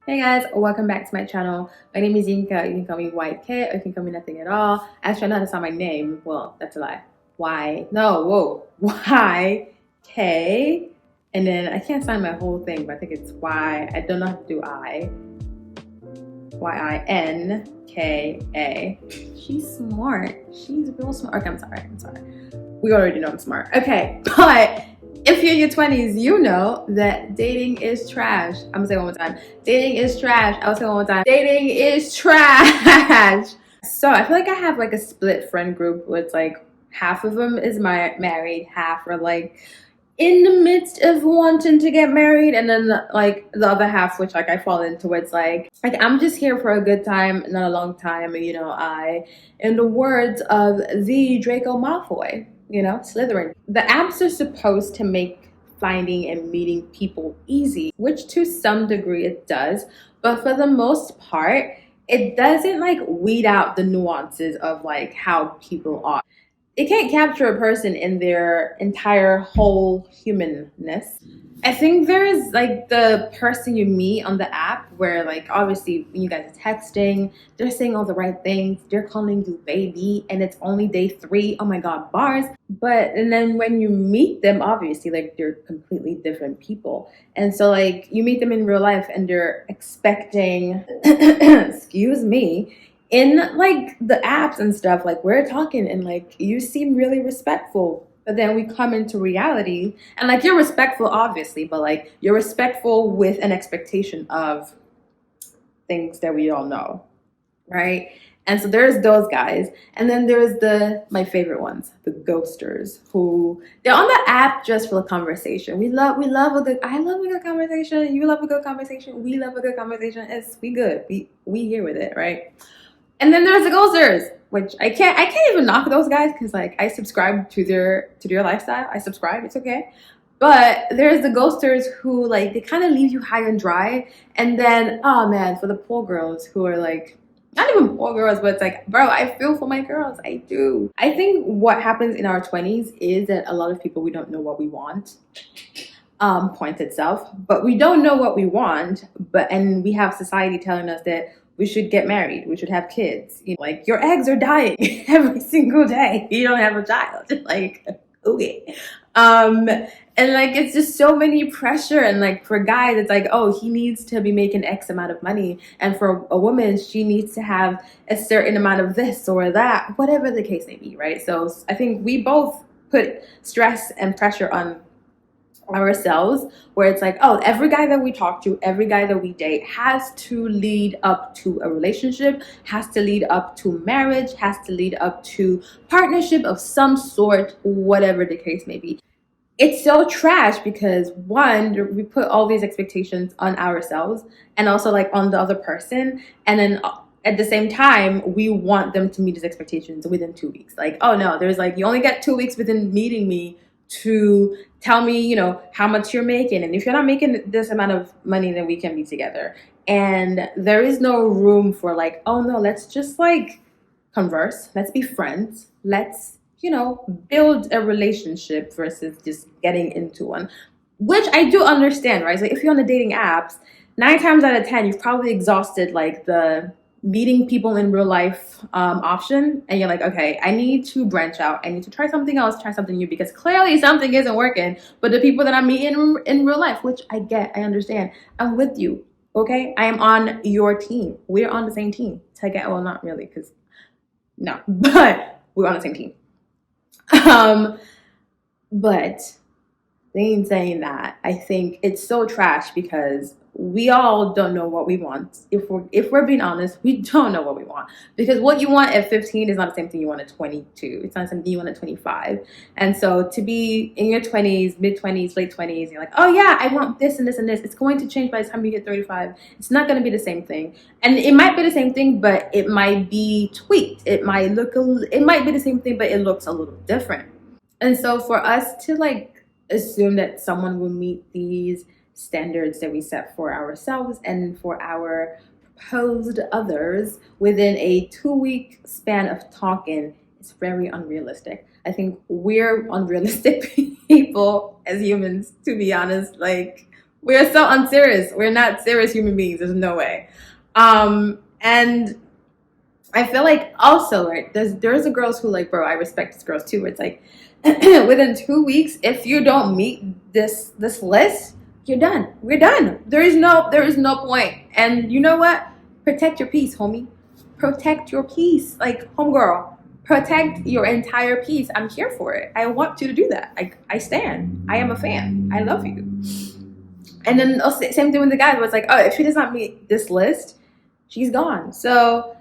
Hey guys, welcome back to my channel. My name is Yinka. You can call me White K or you can call me nothing at all. Actually, I know how to sound my name. Well, that's a lie. Y K. And then I can't sign my whole thing, but I think it's Y. I don't know how to do I. YINKA. She's smart. She's real smart. Okay, I'm sorry. We already know I'm smart. Okay, but if you're in your 20s, you know that dating is trash. I'm gonna say it one more time. Dating is trash. I'll say it one more time. Dating is trash. So I feel like I have like a split friend group where it's like half of them is married, half are like in the midst of wanting to get married, and then like the other half, which like I fall into, it's like I'm just here for a good time, not a long time. I, in the words of the Draco Malfoy, Slytherin. The apps are supposed to make finding and meeting people easy, which to some degree it does, but for the most part, it doesn't like weed out the nuances of like how people are. It can't capture a person in their entire whole humanness. I think there's like the person you meet on the app where like obviously when you guys are texting, they're saying all the right things, they're calling you baby, and it's only day 3. Oh my god, bars. And then when you meet them, obviously like they're completely different people. And so like you meet them in real life and they're expecting excuse me, in like the apps and stuff, like we're talking and like you seem really respectful, but then we come into reality and like you're respectful obviously, but like you're respectful with an expectation of things that we all know, right? And so there's those guys, and then there's my favorite ones, the ghosters, who they're on the app just for the conversation. I love a good conversation, you love a good conversation, we love a good conversation. We good, we here with it, right? And then there's the ghosters, which I can't even knock those guys because like I subscribe to their lifestyle. I subscribe, it's okay. But there's the ghosters who like they kind of leave you high and dry, and then oh man, for the poor girls who are like not even poor girls, but it's like, bro, I feel for my girls. I do. I think what happens in our 20s is that a lot of people, we don't know what we want. Point itself, but we don't know what we want, and we have society telling us that we should get married, we should have kids, like your eggs are dying every single day, you don't have a child. Like, okay. And like it's just so many pressure, and like for guys it's like, oh, he needs to be making X amount of money, and for a woman she needs to have a certain amount of this or that, whatever the case may be, right? So I think we both put stress and pressure on ourselves, where it's like, oh, every guy that we talk to, every guy that we date has to lead up to a relationship, has to lead up to marriage, has to lead up to partnership of some sort, whatever the case may be. It's so trash because one, we put all these expectations on ourselves and also like on the other person, and then at the same time we want them to meet these expectations within 2 weeks. Like, oh no, there's like, you only get 2 weeks within meeting me to tell me, how much you're making, and if you're not making this amount of money, then we can be together. And there is no room for like, oh no, let's just like converse, let's be friends, let's build a relationship versus just getting into one, which I do understand, right? So if you're on the dating apps, 9 times out of 10 you've probably exhausted like the meeting people in real life option, and you're like, okay, I need to branch out, I need to try something else, try something new, because clearly something isn't working. But the people that I'm meeting in real life, which I get, I understand, I'm with you, okay? I am on your team, we're on the same team together. Well, not really, because no, but we're on the same team. But in saying that, I think it's so trash because we all don't know what we want. If we're being honest, we don't know what we want, because what you want at 15 is not the same thing you want at 22. It's not something you want at 25. And so to be in your 20s, mid 20s, late 20s, you're like, oh yeah, I want this and this and this. It's going to change by the time you get 35. It's not going to be the same thing, and it might be the same thing, but it might be tweaked. It might be the same thing, but it looks a little different. And so for us to like assume that someone will meet these standards that we set for ourselves and for our proposed others within a 2-week span of talking is very unrealistic. I think we're unrealistic people as humans, to be honest. Like, We are so unserious. We're not serious human beings. There's no way. And I feel like also, right, there's a girls who like, bro, I respect these girls too, where it's like within 2 weeks, if you don't meet this list, you're done. We're done. There is no point. And you know what? Protect your peace, homie. Protect your peace. Like, homegirl, protect your entire peace. I'm here for it. I want you to do that. I stand. I am a fan. I love you. And then same thing with the guys, where it's like, oh, if she does not meet this list, she's gone. So,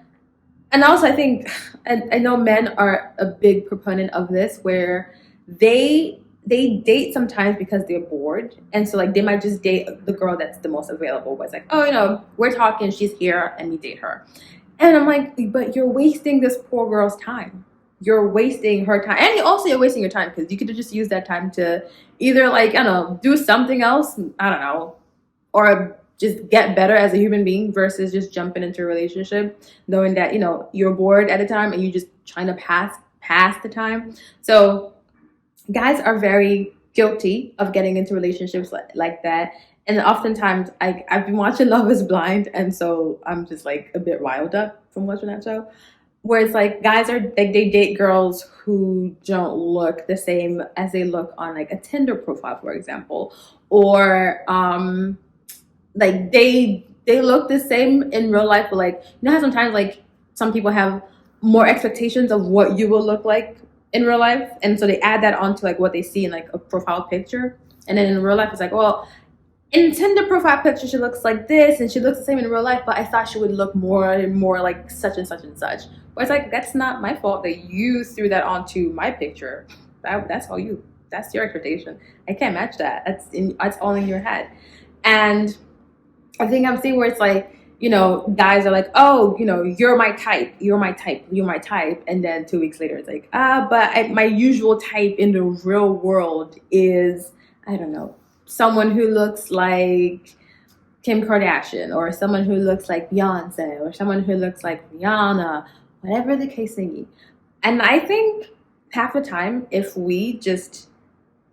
and also I think, and I know men are a big proponent of this, where they date sometimes because they're bored, and so like they might just date the girl that's the most available. But it's like, oh, we're talking, she's here, and we date her. And I'm like, but you're wasting this poor girl's time. You're wasting her time, and also you're wasting your time, because you could have just used that time to either like, I don't know, do something else, I don't know, or just get better as a human being, versus just jumping into a relationship knowing that you're bored at a time and you just trying to pass the time. So guys are very guilty of getting into relationships like that. And oftentimes I've been watching Love is Blind, and so I'm just like a bit riled up from watching that show, where it's like guys are like, they date girls who don't look the same as they look on like a Tinder profile, for example, or like they look the same in real life, but like, how sometimes like some people have more expectations of what you will look like in real life, and so they add that onto like what they see in like a profile picture, and then in real life it's like, well, in Tinder profile picture she looks like this and she looks the same in real life, but I thought she would look more and more like such and such and such. But it's like, that's not my fault that you threw that onto my picture. That's your expectation. I can't match that. That's all in your head. And I think I'm seeing where it's like, guys are like, oh, you're my type, and then 2 weeks later it's like, but my usual type in the real world is, I don't know, someone who looks like Kim Kardashian, or someone who looks like Beyonce, or someone who looks like Rihanna, whatever the case may be. And I think half the time, if we just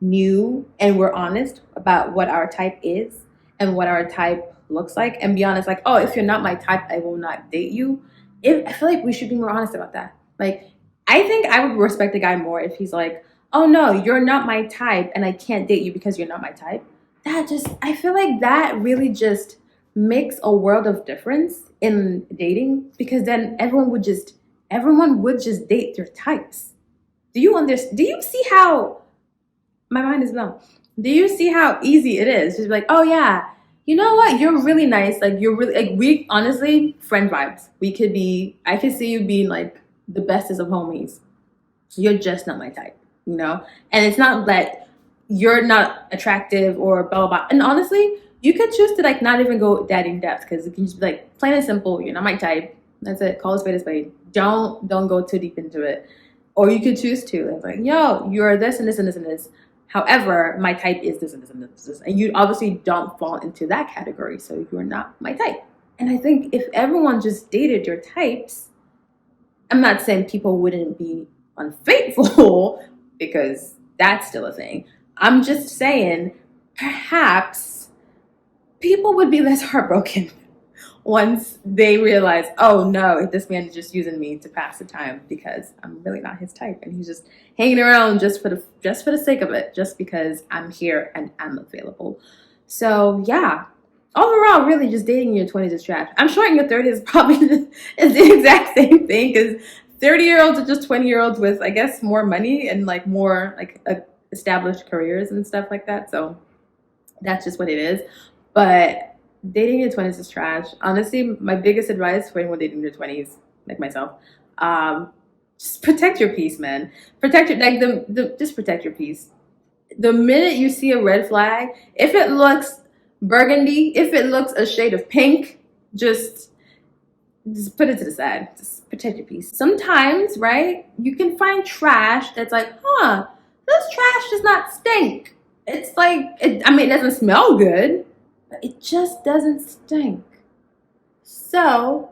knew and were honest about what our type is and what our type looks like, and be honest, like, oh, if you're not my type, I will not date you. I feel like we should be more honest about that. Like, I think I would respect a guy more if he's like, oh no, you're not my type and I can't date you because you're not my type. I feel like that really just makes a world of difference in dating, because then everyone would just date their types. Do you see how my mind is blown? Do you see how easy it is? Just be like, oh yeah, you know what? You're really nice. Like, you're really, like, we honestly, friend vibes. I could see you being like the bestest of homies. You're just not my type, And it's not that you're not attractive or blah, blah, blah. And honestly, you could choose to like not even go that in depth, because it can just be like, plain and simple, you're not my type. That's it. Call a spade a spade. Don't go too deep into it. Or you could choose to. It's like, yo, you're this and this and this and this. However, my type is this and this and this. And you obviously don't fall into that category, so you're not my type. And I think if everyone just dated your types, I'm not saying people wouldn't be unfaithful, because that's still a thing. I'm just saying perhaps people would be less heartbroken once they realize, oh no, this man is just using me to pass the time, because I'm really not his type, and he's just hanging around just for the sake of it, just because I'm here and I'm available. So yeah, overall, really, just dating in your 20s is trash. I'm sure in your 30s probably is the exact same thing, because 30-year-olds are just 20-year-olds with, I guess, more money and like more like established careers and stuff like that. So that's just what it is. But dating in your 20s is trash. Honestly, my biggest advice for anyone dating in their 20s, like myself, just protect your peace, man. Protect just protect your peace. The minute you see a red flag, if it looks burgundy, if it looks a shade of pink, just put it to the side. Just protect your peace. Sometimes, right, you can find trash that's like, this trash does not stink. It's like, it doesn't smell good, but it just doesn't stink. So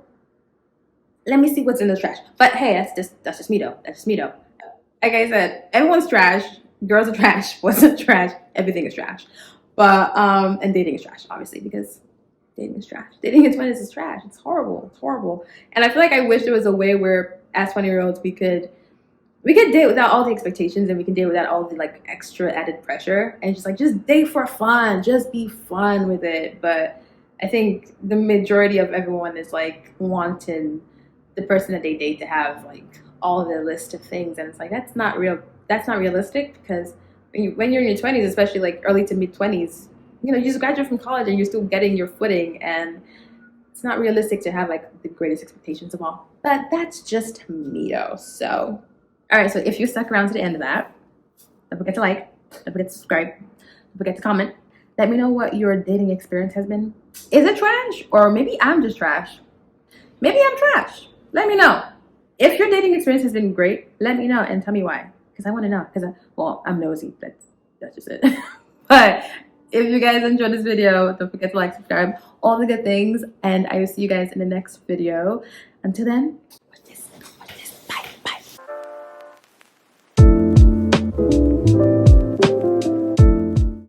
let me see what's in the trash. But hey, that's just me though. Like I said, everyone's trash. Girls are trash. Boys are trash. Everything is trash. But and dating is trash, obviously, because dating is trash. Dating in 20s is trash. It's horrible. It's horrible. And I feel like I wish there was a way where as 20-year-olds we could date without all the expectations, and we can date without all the like extra added pressure, and just date for fun, just be fun with it. But I think the majority of everyone is like wanting the person that they date to have like all the list of things, and it's like that's not realistic, because when you're in your 20s, especially like early to mid 20s, you know, you just graduate from college and you're still getting your footing, and it's not realistic to have like the greatest expectations of all. But that's just me though. So all right, so if you stuck around to the end of that, don't forget to like, don't forget to subscribe, don't forget to comment. Let me know what your dating experience has been. Is it trash? Or maybe I'm just trash. Maybe I'm trash. Let me know. If your dating experience has been great, let me know and tell me why. Because I want to know. Because, well, I'm nosy. That's just it. But if you guys enjoyed this video, don't forget to like, subscribe, all the good things. And I will see you guys in the next video. Until then, what's this?